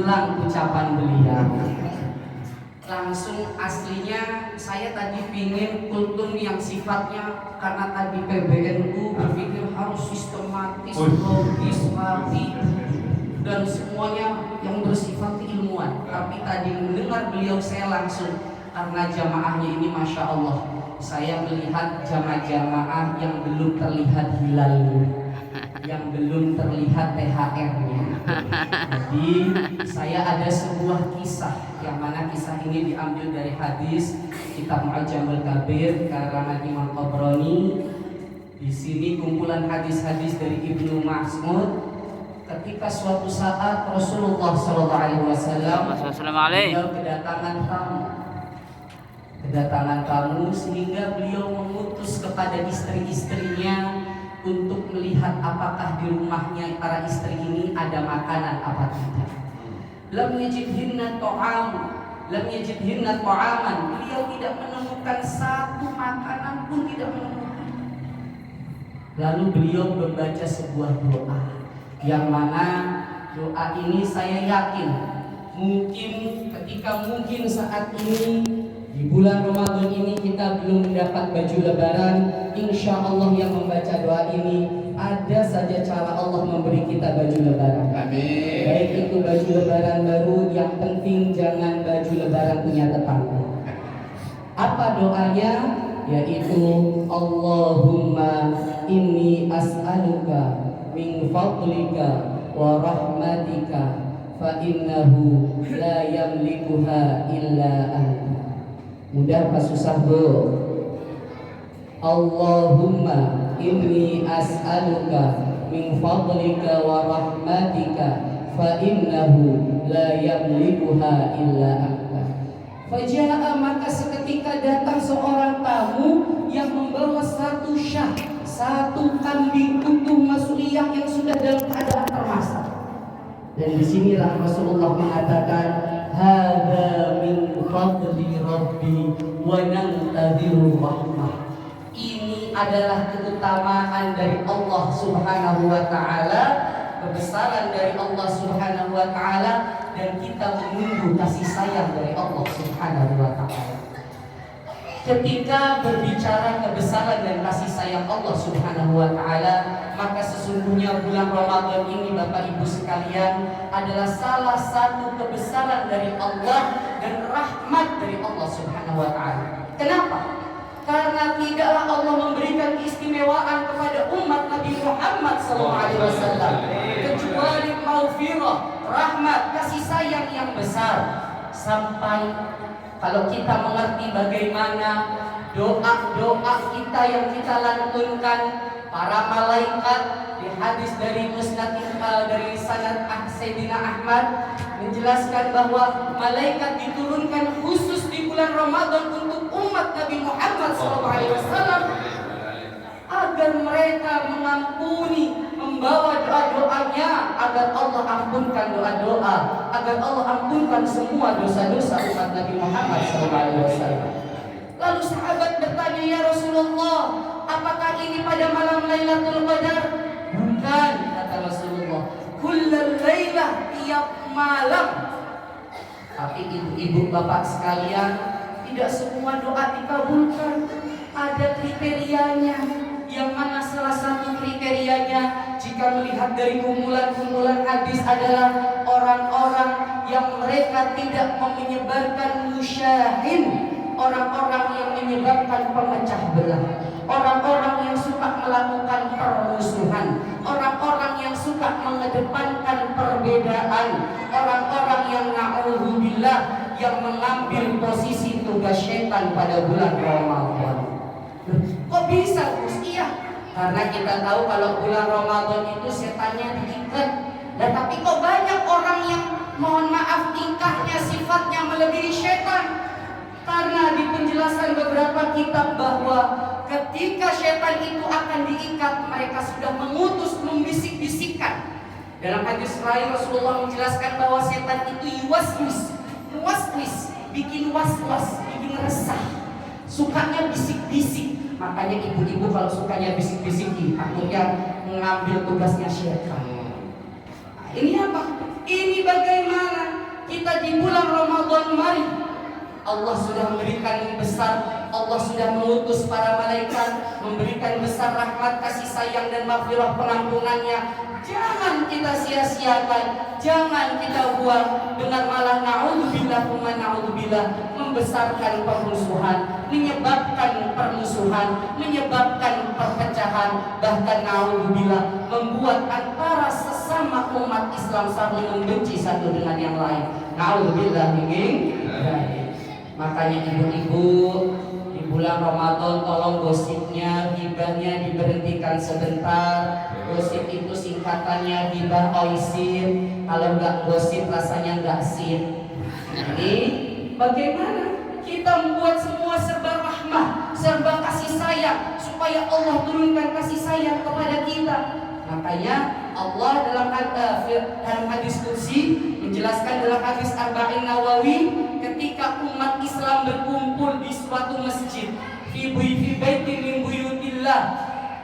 mengulang ucapan beliau. Langsung aslinya saya tadi pingin kultum yang sifatnya, karena tadi PBNU berpikir harus sistematis, logis, rapi dan semuanya yang bersifat keilmuan. Tapi tadi mendengar beliau saya langsung, karena jamaahnya ini Masya Allah, saya melihat jamaah-jamaah yang belum terlihat hilalnya, yang belum terlihat THR-nya. Jadi saya ada sebuah kisah, yang mana kisah ini diambil dari hadis kitab Mu'jamul Kabir karangan Imam Tabrani. Di sini kumpulan hadis-hadis dari Ibnu Mas'ud. Ketika suatu saat Rasulullah SAW beliau kedatangan tamu, sehingga beliau mengutus kepada istri-istrinya untuk melihat apakah di rumahnya para istri ini ada makanan apa tidak. Lam yajidhinna ta'aman. Beliau tidak menemukan satu makanan pun, tidak menemukan. Lalu beliau membaca sebuah doa, yang mana doa ini saya yakin mungkin saat ini di bulan Ramadan ini kita belum mendapat baju lebaran. Insya Allah yang membaca doa ini ada saja cara Allah memberi kita baju lebaran. Amin. Baik itu baju lebaran baru, yang penting jangan baju lebaran punya tetangga. Apa doanya? Yaitu Allahumma inni as'aluka min fadlika wa rahmatika fa innahu la yamlikuha illa anta. Mudah apa susah, Bu? Allahumma inni as'aluka min fadlika wa rahmatika fa innahu la yamlikuha illa anta. Faja'a, maka seketika datang seorang tamu yang membawa satu syah, satu kambing utuh masuliyah yang sudah dalam keadaan termasak. Dan disinilah Rasulullah mengatakan, hadza min fadli rabbi wa nantadhiru rahmah. Ini adalah keutamaan dari Allah Subhanahu wa taala, kebesaran dari Allah Subhanahu wa taala, dan kita menunggu kasih sayang dari Allah Subhanahu wa taala. Ketika berbicara kebesaran dan kasih sayang Allah Subhanahu wa taala, maka sesungguhnya bulan Ramadan ini Bapak Ibu sekalian adalah salah satu kebesaran dari Allah dan rahmat dari Allah Subhanahu wa taala. Kenapa? Karena tidaklah Allah memberikan keistimewaan kepada umat Nabi Muhammad SAW kecuali maghfirah, rahmat, kasih sayang yang besar. Sampai kalau kita mengerti bagaimana doa-doa kita yang kita lantunkan, para malaikat di hadis dari Musnad dari sanad Sayyidina Ahmad menjelaskan bahwa malaikat diturunkan khusus di bulan Ramadan untuk umat Nabi Muhammad SAW agar mereka mengampuni, membawa doa-doanya, agar Allah ampunkan doa-doa, agar Allah ampunkan semua dosa-dosa umat Nabi Muhammad SAW. Lalu sahabat bertanya, ya Rasulullah, apakah ini pada malam Lailatul Qadar? Bukan, kata Rasulullah, kullal lailah, tiap malam. Tapi ibu-ibu bapak sekalian, tidak semua doa dikabulkan. Ada kriterianya, yang mana salah satu kriterianya jika melihat dari kumpulan-kumpulan hadis adalah orang-orang yang mereka tidak menyebarkan musyahin, orang-orang yang menyebabkan pemecah belah, orang-orang yang suka melakukan permusuhan, orang-orang yang suka mengedepankan perbedaan, orang-orang yang na'udzubillah yang mengambil posisi tugas syaitan pada bulan Ramadan. Kok bisa, Gus? Iya, karena kita tahu kalau bulan Ramadan itu setannya diikat. Nah, tapi kok banyak orang yang mohon maaf tingkahnya, sifatnya melebihi setan? Karena di penjelasan beberapa kitab bahwa ketika setan itu akan diikat, mereka sudah mengutus, membisik-bisikkan. Dalam hadis lain Rasulullah menjelaskan bahwa setan itu yuwaswis, bikin was-was, bikin resah, sukanya bisik-bisik. Makanya ibu-ibu kalau sukanya bisik-bisik, takutnya mengambil tugasnya setan. Ini apa? Ini bagaimana kita di bulan Ramadan mari Allah sudah memberikan yang besar, Allah sudah mengutus para malaikat, memberikan besar rahmat, kasih sayang dan maghfirah pengampunannya. Jangan kita sia-siakan, jangan kita buang dengan malah na'udzubillah wa na'udzubillah membesarkan permusuhan, menyebabkan permusuhan, menyebabkan perpecahan, bahkan na'udzubillah membuat antara sesama umat Islam saling membenci satu dengan yang lain. Na'udzubillah min dzalik. Makanya ibu-ibu di bulan Ramadan tolong gosipnya, gibahnya diberhentikan sebentar. Gosip itu singkatannya gibah oisin. Kalau nggak gosip rasanya nggak sip. Jadi bagaimana kita membuat semua serba rahmah, serba kasih sayang, supaya Allah turunkan kasih sayang kepada kita. Makanya Allah dalam hadis qudsi menjelaskan dalam hadis Arba'in Nawawi, ketika umat Islam berkumpul di suatu masjid fi baitin min buyutillah,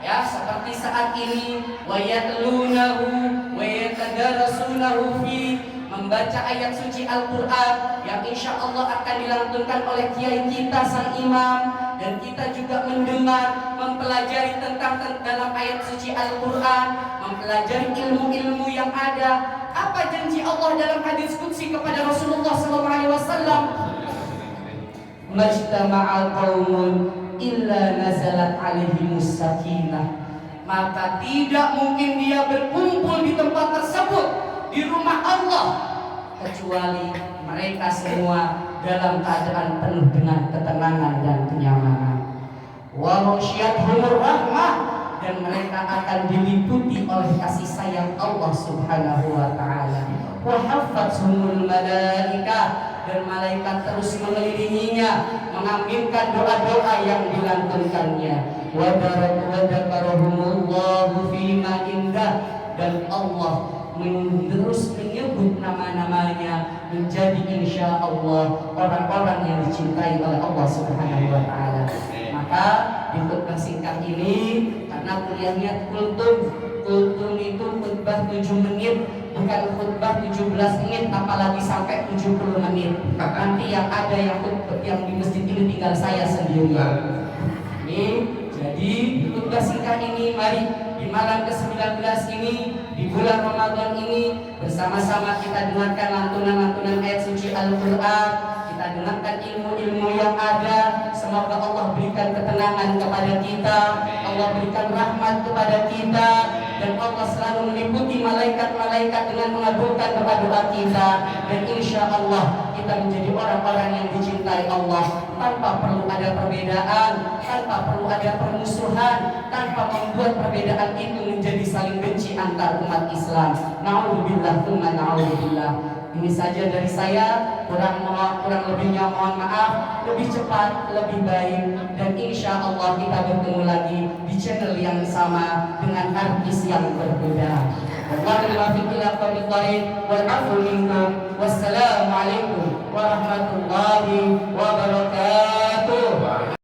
ya seperti saat ini, wa yatlunahu wa yatadarasunahu fi, membaca ayat suci Al-Quran yang insya Allah akan dilantunkan oleh kiai kita sang imam, dan kita juga mendengar, mempelajari tentang dalam ayat suci Al-Quran, mempelajari ilmu-ilmu yang ada. Apa janji Allah dalam hadis qudsi kepada Rasulullah SAW? Majtama'al qaumun illa nazalat alaihimus sakinah. Maka tidak mungkin dia berkumpul di tempat tersebut, di rumah Allah, kecuali mereka semua dalam keadaan penuh dengan ketenangan dan kenyamanan. Wa ghashiyatuhumur rahmah, dan mereka akan diliputi oleh kasih sayang Allah Subhanahu wa taala. Wa haffathumul malaikah, dan malaikat terus mengelilinginya, mengaminkan doa-doa yang dilantunkannya. Wa dzakarahumullahu fima indah, dan Allah terus menyebut nama-namanya menjadi insya Allah orang-orang yang dicintai oleh Allah Subhanahu wa taala. Maka di khutbah singkat ini, karena kuliahnya kultum itu khutbah 7 menit, bukan khutbah 17 menit apalagi sampai 70 menit. Nanti yang ada yang di masjid ini tinggal saya sendirian. Ini jadi khutbah singkat ini, mari di malam ke-19 ini, di bulan Ramadan ini, bersama-sama kita dengarkan lantunan-lantunan ayat suci Al-Quran, kita dengarkan ilmu-ilmu yang ada. Semoga Allah berikan ketenangan kepada kita, Allah berikan rahmat kepada kita, dan Allah selalu meliputi malaikat-malaikat dengan mengabulkan doa-doa kita. Dan insya Allah kita menjadi orang-orang yang dicintai Allah, tanpa perlu ada perbedaan, tanpa perlu ada permusuhan, tanpa membuat perbedaan itu menjadi saling benci antar umat Islam. Na'udzubillah tsumma na'udzubillah. Ini saja dari saya, kurang lebihnya mohon maaf. Lebih cepat, lebih baik, dan insya Allah kita bertemu lagi di channel yang sama dengan artis yang berbeda. Wassalamualaikum warahmatullahi wabarakatuh.